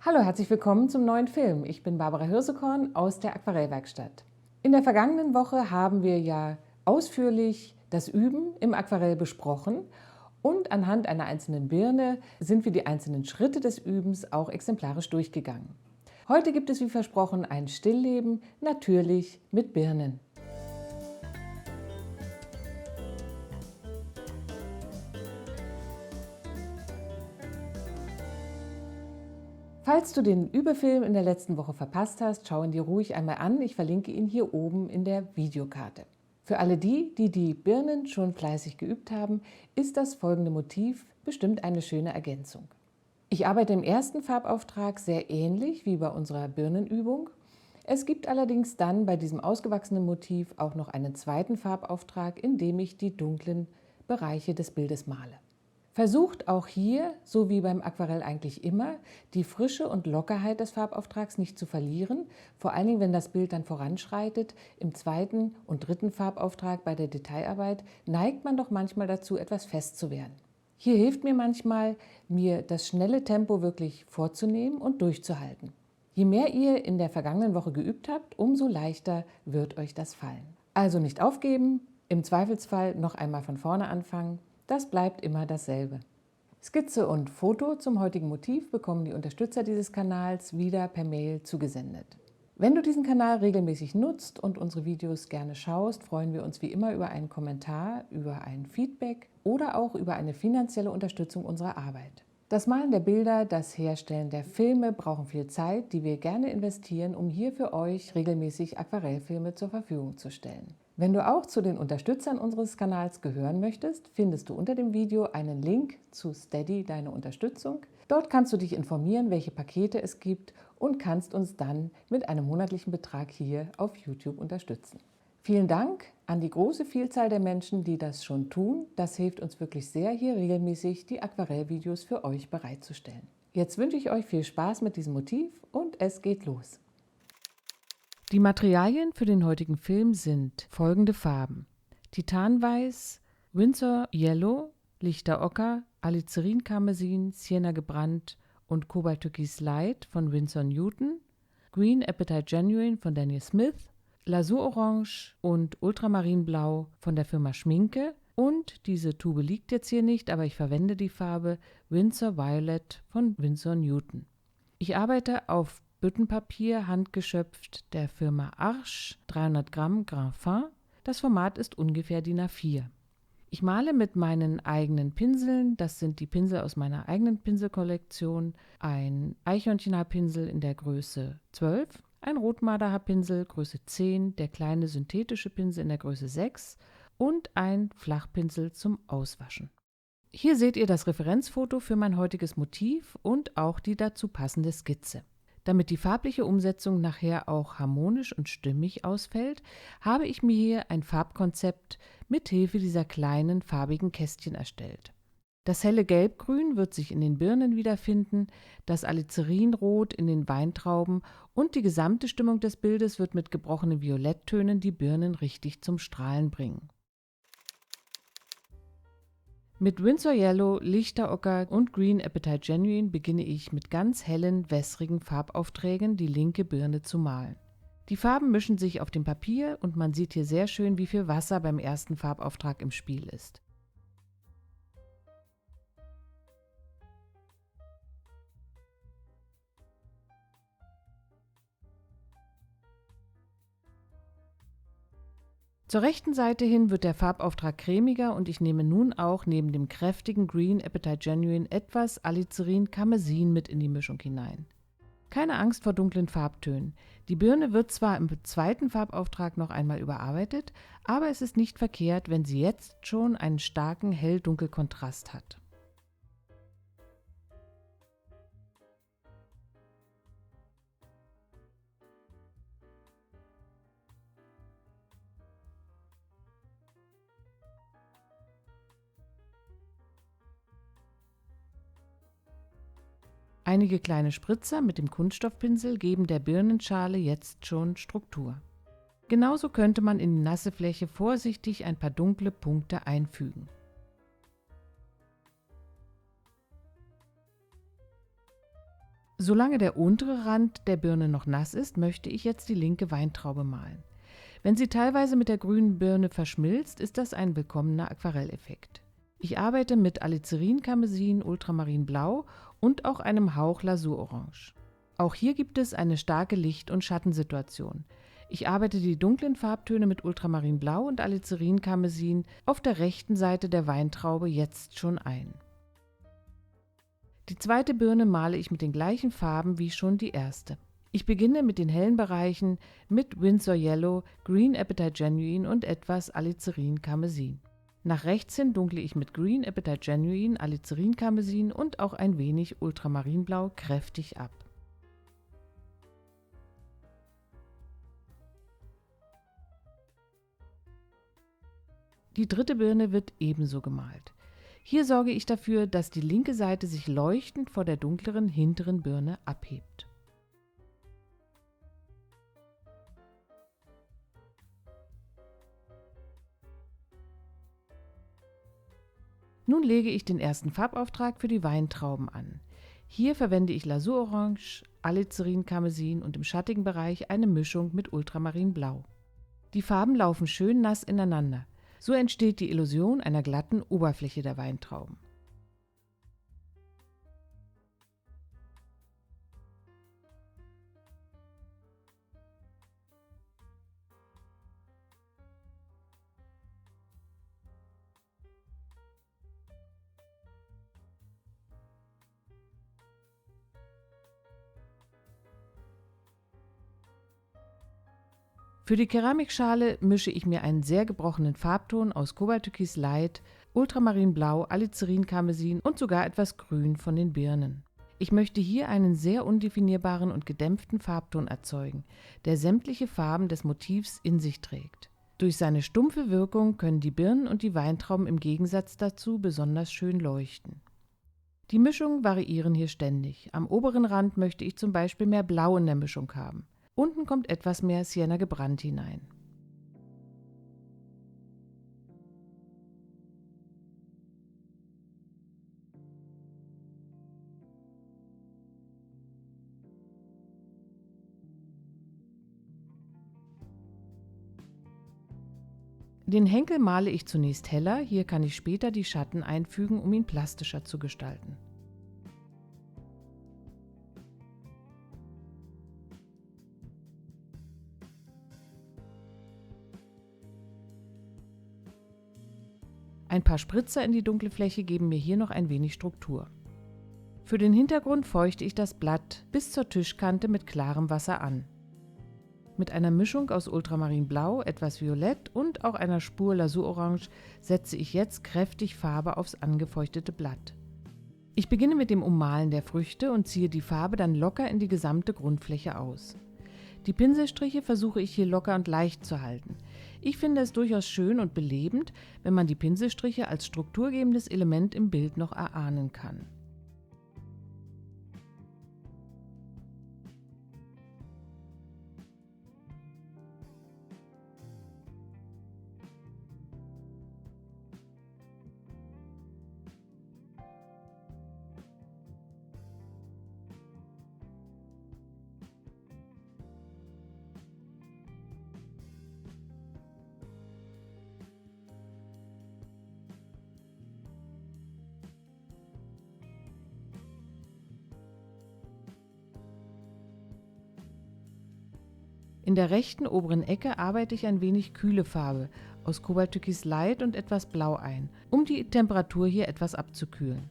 Hallo, herzlich willkommen zum neuen Film. Ich bin Barbara Hirsekorn aus der Aquarellwerkstatt. In der vergangenen Woche haben wir ja ausführlich das Üben im Aquarell besprochen und anhand einer einzelnen Birne sind wir die einzelnen Schritte des Übens auch exemplarisch durchgegangen. Heute gibt es wie versprochen ein Stillleben, natürlich mit Birnen. Falls du den Übefilm in der letzten Woche verpasst hast, schau ihn dir ruhig einmal an. Ich verlinke ihn hier oben in der Videokarte. Für alle die die Birnen schon fleißig geübt haben, ist das folgende Motiv bestimmt eine schöne Ergänzung. Ich arbeite im ersten Farbauftrag sehr ähnlich wie bei unserer Birnenübung. Es gibt allerdings dann bei diesem ausgewachsenen Motiv auch noch einen zweiten Farbauftrag, in dem ich die dunklen Bereiche des Bildes male. Versucht auch hier, so wie beim Aquarell eigentlich immer, die Frische und Lockerheit des Farbauftrags nicht zu verlieren, vor allen Dingen, wenn das Bild dann voranschreitet. Im zweiten und dritten Farbauftrag bei der Detailarbeit neigt man doch manchmal dazu, etwas fest zu werden. Hier hilft mir manchmal, mir das schnelle Tempo wirklich vorzunehmen und durchzuhalten. Je mehr ihr in der vergangenen Woche geübt habt, umso leichter wird euch das fallen. Also nicht aufgeben, im Zweifelsfall noch einmal von vorne anfangen. Das bleibt immer dasselbe. Skizze und Foto zum heutigen Motiv bekommen die Unterstützer dieses Kanals wieder per Mail zugesendet. Wenn du diesen Kanal regelmäßig nutzt und unsere Videos gerne schaust, freuen wir uns wie immer über einen Kommentar, über ein Feedback oder auch über eine finanzielle Unterstützung unserer Arbeit. Das Malen der Bilder, das Herstellen der Filme brauchen viel Zeit, die wir gerne investieren, um hier für euch regelmäßig Aquarellfilme zur Verfügung zu stellen. Wenn du auch zu den Unterstützern unseres Kanals gehören möchtest, findest du unter dem Video einen Link zu Steady, deine Unterstützung. Dort kannst du dich informieren, welche Pakete es gibt und kannst uns dann mit einem monatlichen Betrag hier auf YouTube unterstützen. Vielen Dank an die große Vielzahl der Menschen, die das schon tun. Das hilft uns wirklich sehr, hier regelmäßig die Aquarellvideos für euch bereitzustellen. Jetzt wünsche ich euch viel Spaß mit diesem Motiv und es geht los. Die Materialien für den heutigen Film sind folgende Farben: Titanweiß, Winsor Yellow, Lichter Ocker, Alizarin Karmesin, Sienna gebrannt und Cobalt Türkis Light von Winsor Newton, Green Appetite Genuine von Daniel Smith, Lasurorange und Ultramarinblau von der Firma Schminke und diese Tube liegt jetzt hier nicht, aber ich verwende die Farbe Winsor Violet von Winsor Newton. Ich arbeite auf Büttenpapier handgeschöpft der Firma Arche, 300 Gramm Grain Fin. Das Format ist ungefähr DIN A4. Ich male mit meinen eigenen Pinseln, das sind die Pinsel aus meiner eigenen Pinselkollektion, ein Eichhörnchenhaarpinsel in der Größe 12, ein Rotmarderhaarpinsel Größe 10, der kleine synthetische Pinsel in der Größe 6 und ein Flachpinsel zum Auswaschen. Hier seht ihr das Referenzfoto für mein heutiges Motiv und auch die dazu passende Skizze. Damit die farbliche Umsetzung nachher auch harmonisch und stimmig ausfällt, habe ich mir hier ein Farbkonzept mit Hilfe dieser kleinen farbigen Kästchen erstellt. Das helle Gelbgrün wird sich in den Birnen wiederfinden, das Alizarinrot in den Weintrauben und die gesamte Stimmung des Bildes wird mit gebrochenen Violetttönen die Birnen richtig zum Strahlen bringen. Mit Winsor Yellow, Lichter Ocker und Green Appetite Genuine beginne ich mit ganz hellen, wässrigen Farbaufträgen die linke Birne zu malen. Die Farben mischen sich auf dem Papier und man sieht hier sehr schön, wie viel Wasser beim ersten Farbauftrag im Spiel ist. Zur rechten Seite hin wird der Farbauftrag cremiger und ich nehme nun auch neben dem kräftigen Green Appetite Genuine etwas Alizarin Karmesin mit in die Mischung hinein. Keine Angst vor dunklen Farbtönen. Die Birne wird zwar im zweiten Farbauftrag noch einmal überarbeitet, aber es ist nicht verkehrt, wenn sie jetzt schon einen starken Hell-Dunkel-Kontrast hat. Einige kleine Spritzer mit dem Kunststoffpinsel geben der Birnenschale jetzt schon Struktur. Genauso könnte man in die nasse Fläche vorsichtig ein paar dunkle Punkte einfügen. Solange der untere Rand der Birne noch nass ist, möchte ich jetzt die linke Weintraube malen. Wenn sie teilweise mit der grünen Birne verschmilzt, ist das ein willkommener Aquarelleffekt. Ich arbeite mit Alizarin-Karmesin, Ultramarinblau und auch einem Hauch Lasurorange. Auch hier gibt es eine starke Licht- und Schattensituation. Ich arbeite die dunklen Farbtöne mit Ultramarinblau und Alizarin-Karmesin auf der rechten Seite der Weintraube jetzt schon ein. Die zweite Birne male ich mit den gleichen Farben wie schon die erste. Ich beginne mit den hellen Bereichen mit Winsor Yellow, Green Appetite Genuine und etwas Alizarin Karmesin. Nach rechts hin dunkle ich mit Green Appetite Genuine, Alizarin Karmesin und auch ein wenig Ultramarinblau kräftig ab. Die dritte Birne wird ebenso gemalt. Hier sorge ich dafür, dass die linke Seite sich leuchtend vor der dunkleren hinteren Birne abhebt. Nun lege ich den ersten Farbauftrag für die Weintrauben an. Hier verwende ich Lasurorange, Alizarin Karmesin und im schattigen Bereich eine Mischung mit Ultramarinblau. Die Farben laufen schön nass ineinander. So entsteht die Illusion einer glatten Oberfläche der Weintrauben. Für die Keramikschale mische ich mir einen sehr gebrochenen Farbton aus Kobalttürkis Light, Ultramarinblau, Alizarin Karmesin und sogar etwas Grün von den Birnen. Ich möchte hier einen sehr undefinierbaren und gedämpften Farbton erzeugen, der sämtliche Farben des Motivs in sich trägt. Durch seine stumpfe Wirkung können die Birnen und die Weintrauben im Gegensatz dazu besonders schön leuchten. Die Mischungen variieren hier ständig. Am oberen Rand möchte ich zum Beispiel mehr Blau in der Mischung haben. Unten kommt etwas mehr Sienna gebrannt hinein. Den Henkel male ich zunächst heller, hier kann ich später die Schatten einfügen, um ihn plastischer zu gestalten. Ein paar Spritzer in die dunkle Fläche geben mir hier noch ein wenig Struktur. Für den Hintergrund feuchte ich das Blatt bis zur Tischkante mit klarem Wasser an. Mit einer Mischung aus Ultramarinblau, etwas Violett und auch einer Spur Lasurorange setze ich jetzt kräftig Farbe aufs angefeuchtete Blatt. Ich beginne mit dem Ummalen der Früchte und ziehe die Farbe dann locker in die gesamte Grundfläche aus. Die Pinselstriche versuche ich hier locker und leicht zu halten. Ich finde es durchaus schön und belebend, wenn man die Pinselstriche als strukturgebendes Element im Bild noch erahnen kann. In der rechten oberen Ecke arbeite ich ein wenig kühle Farbe aus Kobalttürkis Light und etwas Blau ein, um die Temperatur hier etwas abzukühlen.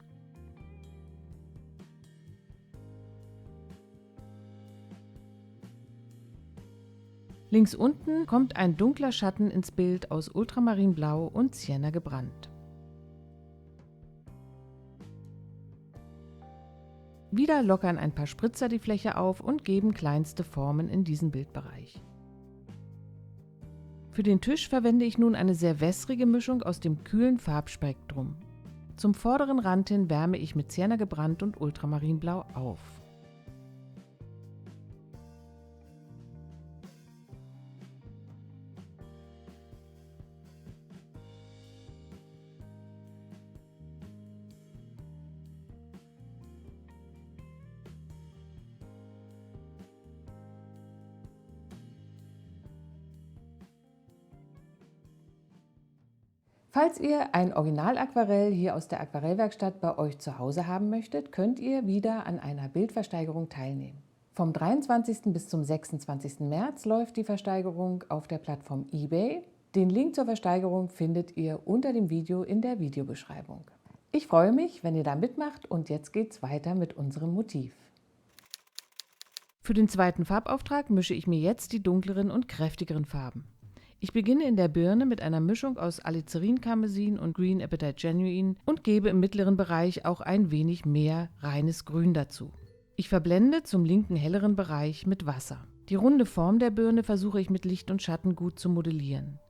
Links unten kommt ein dunkler Schatten ins Bild aus Ultramarinblau und Sienna gebrannt. Wieder lockern ein paar Spritzer die Fläche auf und geben kleinste Formen in diesen Bildbereich. Für den Tisch verwende ich nun eine sehr wässrige Mischung aus dem kühlen Farbspektrum. Zum vorderen Rand hin wärme ich mit Sienna gebrannt und Ultramarinblau auf. Falls ihr ein Original-Aquarell hier aus der Aquarellwerkstatt bei euch zu Hause haben möchtet, könnt ihr wieder an einer Bildversteigerung teilnehmen. Vom 23. bis zum 26. März läuft die Versteigerung auf der Plattform eBay. Den Link zur Versteigerung findet ihr unter dem Video in der Videobeschreibung. Ich freue mich, wenn ihr da mitmacht, und jetzt geht's weiter mit unserem Motiv. Für den zweiten Farbauftrag mische ich mir jetzt die dunkleren und kräftigeren Farben. Ich beginne in der Birne mit einer Mischung aus Alizarin Karmesin und Green Apatite Genuine und gebe im mittleren Bereich auch ein wenig mehr reines Grün dazu. Ich verblende zum linken helleren Bereich mit Wasser. Die runde Form der Birne versuche ich mit Licht und Schatten gut zu modellieren.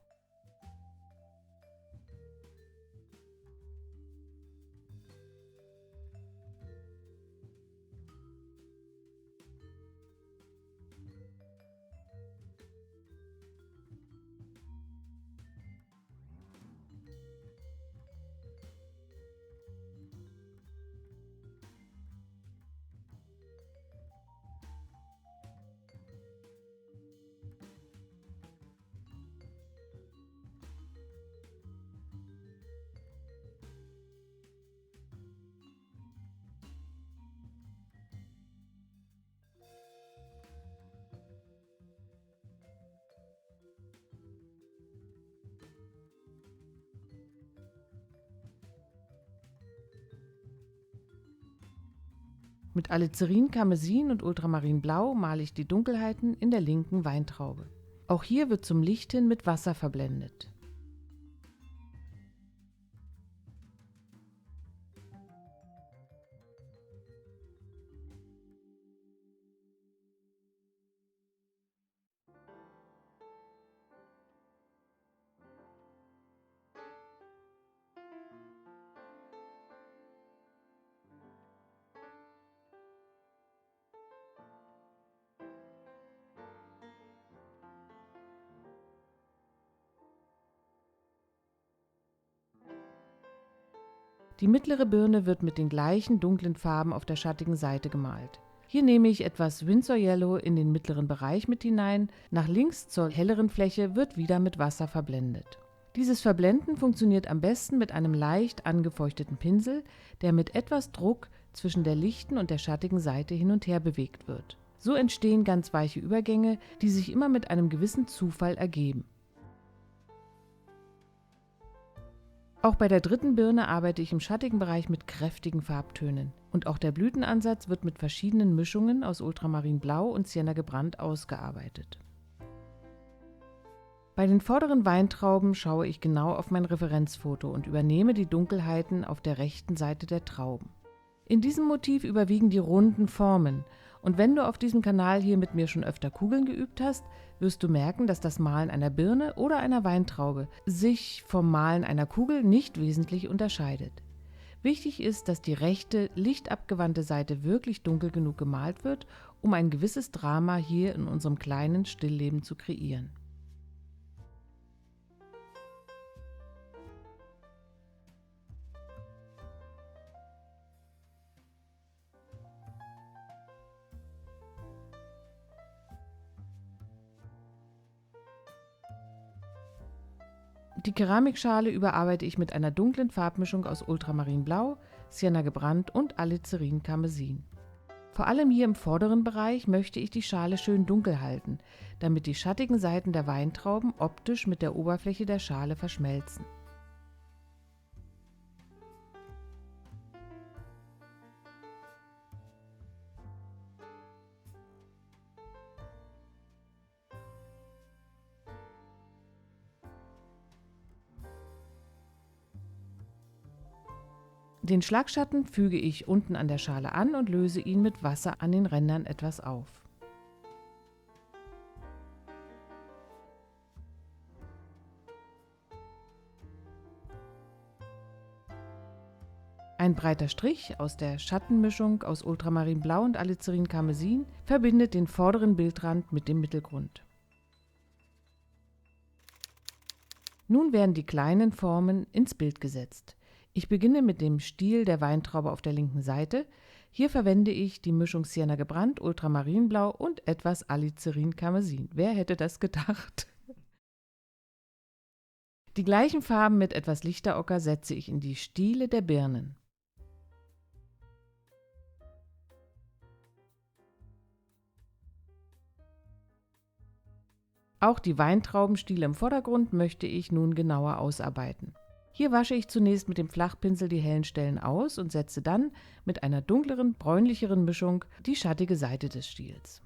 Mit Alizarin, Karmesin und Ultramarinblau male ich die Dunkelheiten in der linken Weintraube. Auch hier wird zum Licht hin mit Wasser verblendet. Die mittlere Birne wird mit den gleichen dunklen Farben auf der schattigen Seite gemalt. Hier nehme ich etwas Winsor Yellow in den mittleren Bereich mit hinein. Nach links zur helleren Fläche wird wieder mit Wasser verblendet. Dieses Verblenden funktioniert am besten mit einem leicht angefeuchteten Pinsel, der mit etwas Druck zwischen der lichten und der schattigen Seite hin und her bewegt wird. So entstehen ganz weiche Übergänge, die sich immer mit einem gewissen Zufall ergeben. Auch bei der dritten Birne arbeite ich im schattigen Bereich mit kräftigen Farbtönen. Und auch der Blütenansatz wird mit verschiedenen Mischungen aus Ultramarinblau und Sienna gebrannt ausgearbeitet. Bei den vorderen Weintrauben schaue ich genau auf mein Referenzfoto und übernehme die Dunkelheiten auf der rechten Seite der Trauben. In diesem Motiv überwiegen die runden Formen. Und wenn du auf diesem Kanal hier mit mir schon öfter Kugeln geübt hast, wirst du merken, dass das Malen einer Birne oder einer Weintraube sich vom Malen einer Kugel nicht wesentlich unterscheidet. Wichtig ist, dass die rechte, lichtabgewandte Seite wirklich dunkel genug gemalt wird, um ein gewisses Drama hier in unserem kleinen Stillleben zu kreieren. Die Keramikschale überarbeite ich mit einer dunklen Farbmischung aus Ultramarinblau, Sienna gebrannt und Alizarin Karmesin. Vor allem hier im vorderen Bereich möchte ich die Schale schön dunkel halten, damit die schattigen Seiten der Weintrauben optisch mit der Oberfläche der Schale verschmelzen. Den Schlagschatten füge ich unten an der Schale an und löse ihn mit Wasser an den Rändern etwas auf. Ein breiter Strich aus der Schattenmischung aus Ultramarinblau und Alizarin Karmesin verbindet den vorderen Bildrand mit dem Mittelgrund. Nun werden die kleinen Formen ins Bild gesetzt. Ich beginne mit dem Stiel der Weintraube auf der linken Seite. Hier verwende ich die Mischung Sienna gebrannt, Ultramarinblau und etwas Alizarin Karmesin. Wer hätte das gedacht? Die gleichen Farben mit etwas lichter Ocker setze ich in die Stiele der Birnen. Auch die Weintraubenstiele im Vordergrund möchte ich nun genauer ausarbeiten. Hier wasche ich zunächst mit dem Flachpinsel die hellen Stellen aus und setze dann mit einer dunkleren, bräunlicheren Mischung die schattige Seite des Stiels.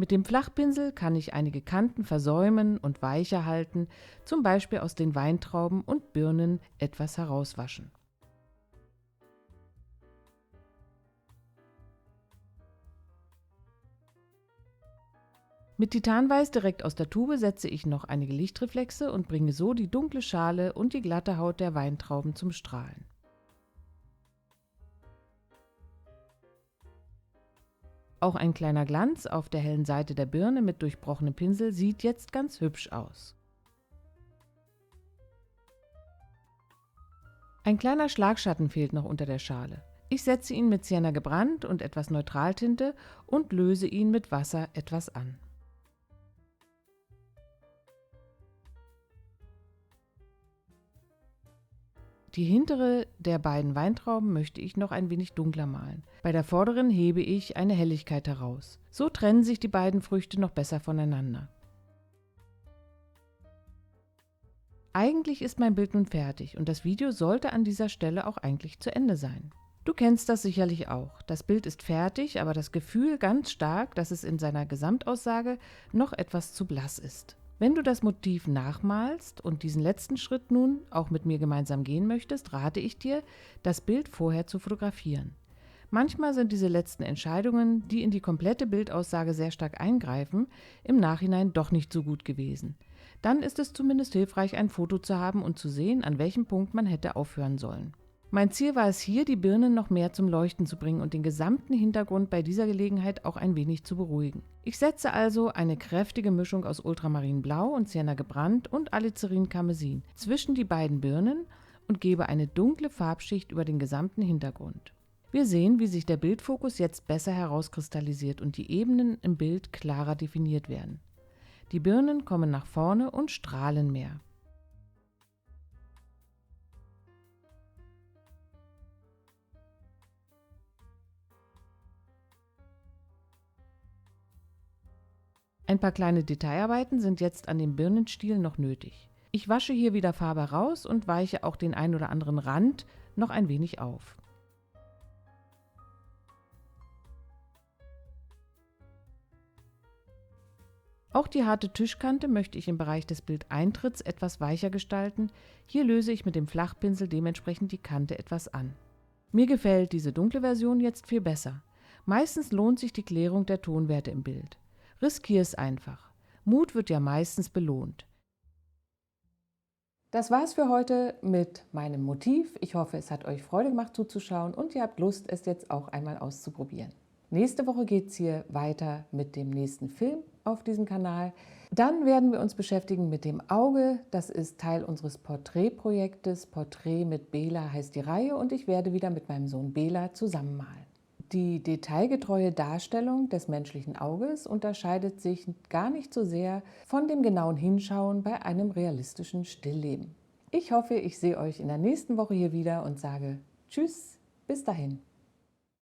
Mit dem Flachpinsel kann ich einige Kanten versäumen und weicher halten, zum Beispiel aus den Weintrauben und Birnen etwas herauswaschen. Mit Titanweiß direkt aus der Tube setze ich noch einige Lichtreflexe und bringe so die dunkle Schale und die glatte Haut der Weintrauben zum Strahlen. Auch ein kleiner Glanz auf der hellen Seite der Birne mit durchbrochenem Pinsel sieht jetzt ganz hübsch aus. Ein kleiner Schlagschatten fehlt noch unter der Schale. Ich setze ihn mit Sienna gebrannt und etwas Neutraltinte und löse ihn mit Wasser etwas an. Die hintere der beiden Weintrauben möchte ich noch ein wenig dunkler malen. Bei der vorderen hebe ich eine Helligkeit heraus. So trennen sich die beiden Früchte noch besser voneinander. Eigentlich ist mein Bild nun fertig und das Video sollte an dieser Stelle auch eigentlich zu Ende sein. Du kennst das sicherlich auch. Das Bild ist fertig, aber das Gefühl ganz stark, dass es in seiner Gesamtaussage noch etwas zu blass ist. Wenn du das Motiv nachmalst und diesen letzten Schritt nun auch mit mir gemeinsam gehen möchtest, rate ich dir, das Bild vorher zu fotografieren. Manchmal sind diese letzten Entscheidungen, die in die komplette Bildaussage sehr stark eingreifen, im Nachhinein doch nicht so gut gewesen. Dann ist es zumindest hilfreich, ein Foto zu haben und zu sehen, an welchem Punkt man hätte aufhören sollen. Mein Ziel war es hier, die Birnen noch mehr zum Leuchten zu bringen und den gesamten Hintergrund bei dieser Gelegenheit auch ein wenig zu beruhigen. Ich setze also eine kräftige Mischung aus Ultramarinblau und Sienna gebrannt und Alizarin Karmesin zwischen die beiden Birnen und gebe eine dunkle Farbschicht über den gesamten Hintergrund. Wir sehen, wie sich der Bildfokus jetzt besser herauskristallisiert und die Ebenen im Bild klarer definiert werden. Die Birnen kommen nach vorne und strahlen mehr. Ein paar kleine Detailarbeiten sind jetzt an dem Birnenstiel noch nötig. Ich wasche hier wieder Farbe raus und weiche auch den ein oder anderen Rand noch ein wenig auf. Auch die harte Tischkante möchte ich im Bereich des Bildeintritts etwas weicher gestalten. Hier löse ich mit dem Flachpinsel dementsprechend die Kante etwas an. Mir gefällt diese dunkle Version jetzt viel besser. Meistens lohnt sich die Klärung der Tonwerte im Bild. Riskier es einfach. Mut wird ja meistens belohnt. Das war's für heute mit meinem Motiv. Ich hoffe, es hat euch Freude gemacht zuzuschauen und ihr habt Lust, es jetzt auch einmal auszuprobieren. Nächste Woche geht es hier weiter mit dem nächsten Film auf diesem Kanal. Dann werden wir uns beschäftigen mit dem Auge. Das ist Teil unseres Porträtprojektes. Porträt mit Bela heißt die Reihe und ich werde wieder mit meinem Sohn Bela zusammen malen. Die detailgetreue Darstellung des menschlichen Auges unterscheidet sich gar nicht so sehr von dem genauen Hinschauen bei einem realistischen Stillleben. Ich hoffe, ich sehe euch in der nächsten Woche hier wieder und sage Tschüss, bis dahin.